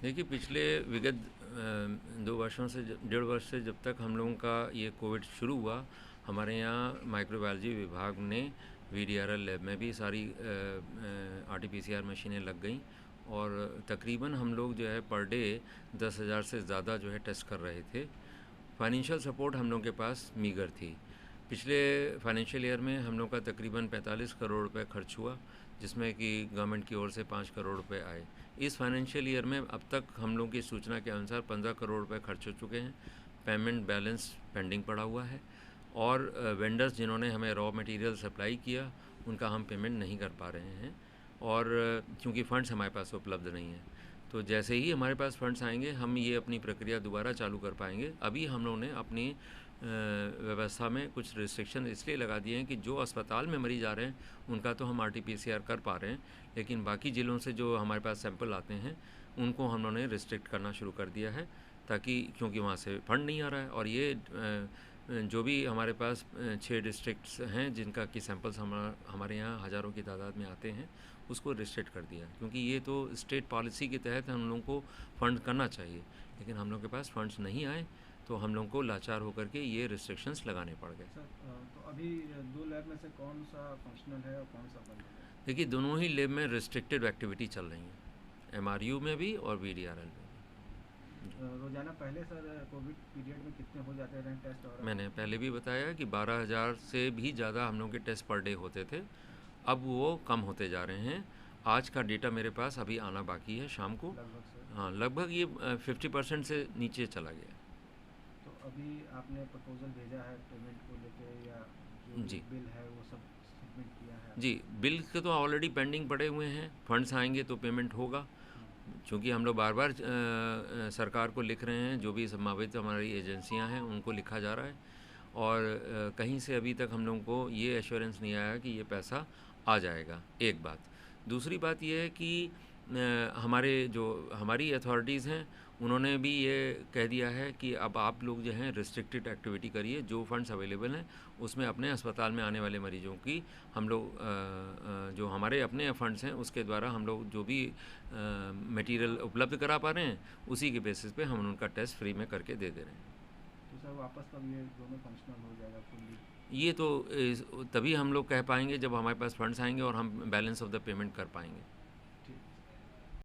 देखिए, पिछले विगत 2 वर्षों से 1.5 वर्ष से जब तक हम लोगों का ये कोविड शुरू हुआ, हमारे यहाँ माइक्रोबायोलॉजी विभाग ने वीडीआरएल लैब में भी सारी आरटी-पीसीआर मशीनें लग गईं और तकरीबन हम लोग जो है पर डे 10,000 से ज़्यादा जो है टेस्ट कर रहे थे। फाइनेंशियल सपोर्ट हम लोगों के पास मीगर थी। पिछले फाइनेंशियल ईयर में हम लोग का तकरीबन 45 करोड़ रुपए खर्च हुआ, जिसमें कि गवर्नमेंट की ओर से 5 करोड़ रुपए आए। इस फाइनेंशियल ईयर में अब तक हम लोग की सूचना के अनुसार 15 करोड़ रुपए खर्च हो चुके हैं। पेमेंट बैलेंस पेंडिंग पड़ा हुआ है और वेंडर्स जिन्होंने हमें रॉ मटेरियल सप्लाई किया, उनका हम पेमेंट नहीं कर पा रहे हैं और क्योंकि फ़ंड्स हमारे पास उपलब्ध नहीं हैं। तो जैसे ही हमारे पास फ़ंड्स आएंगे, हम ये अपनी प्रक्रिया दोबारा चालू कर पाएंगे। अभी हम लोगों ने अपनी व्यवस्था में कुछ रिस्ट्रिक्शन इसलिए लगा दिए हैं कि जो अस्पताल में मरीज़ आ रहे हैं, उनका तो हम आरटी-पीसीआर कर पा रहे हैं, लेकिन बाकी ज़िलों से जो हमारे पास सैंपल आते हैं, उनको हम लोगों ने रिस्ट्रिक्ट करना शुरू कर दिया है, ताकि क्योंकि वहाँ से फ़ंड नहीं आ रहा है। और ये जो भी हमारे पास 6 डिस्ट्रिक्ट्स हैं जिनका कि सैंपल्स हमारे यहाँ हज़ारों की तादाद में आते हैं, उसको रिस्ट्रिक्ट कर दिया है, क्योंकि ये तो स्टेट पॉलिसी के तहत हम लोगों को फ़ंड करना चाहिए, लेकिन हम लोग के पास फ़ंड्स नहीं आए, तो हम लोगों को लाचार होकर के ये रिस्ट्रिक्शंस लगाने पड़ गए। सर, तो अभी 2 लैब में से कौन सा फंक्शनल है और कौन सा बंद है? देखिए, दोनों ही लैब में रिस्ट्रिक्टेड एक्टिविटी चल रही हैं, एमआरयू में भी और वीडीआरएल में भी। रोज़ाना पहले सर कोविड पीरियड में कितने हो जाते रहे टेस्ट? और मैंने पहले भी बताया कि 12,000 से भी ज़्यादा हम लोग के टेस्ट पर डे होते थे, अब वो कम होते जा रहे हैं। आज का डेटा मेरे पास अभी आना बाकी है शाम को। लगभग सर, हाँ, लगभग ये 50% से नीचे चला गया। तो अभी आपने प्रपोजल भेजा है पेमेंट को लेके, या जो भी जी बिल है वो सब सबमिट किया है? जी, बिल के तो ऑलरेडी पेंडिंग पड़े हुए हैं, फंड्स आएंगे तो पेमेंट होगा। क्योंकि हम लोग बार बार सरकार को लिख रहे हैं, जो भी संभावित हमारी एजेंसियां हैं उनको लिखा जा रहा है, और कहीं से अभी तक हम लोगों को ये एश्योरेंस नहीं आया कि ये पैसा आ जाएगा। एक बात। दूसरी बात ये है कि हमारी अथॉरिटीज़ हैं, उन्होंने भी ये कह दिया है कि अब आप लोग जो हैं रिस्ट्रिक्टेड एक्टिविटी करिए, जो फंड्स अवेलेबल हैं उसमें अपने अस्पताल में आने वाले मरीजों की हम लोग जो हमारे अपने फंड्स हैं उसके द्वारा हम लोग जो भी मटेरियल उपलब्ध करा पा रहे हैं, उसी के बेसिस पे हम उनका टेस्ट फ्री में करके दे दे रहे हैं। तो सर वापस कब ये दोनों फंक्शनल हो जाएगा फुल्ली? ये तो तभी हम लोग कह पाएंगे जब हमारे पास फंड्स आएंगे और हम बैलेंस ऑफ द पेमेंट कर पाएंगे।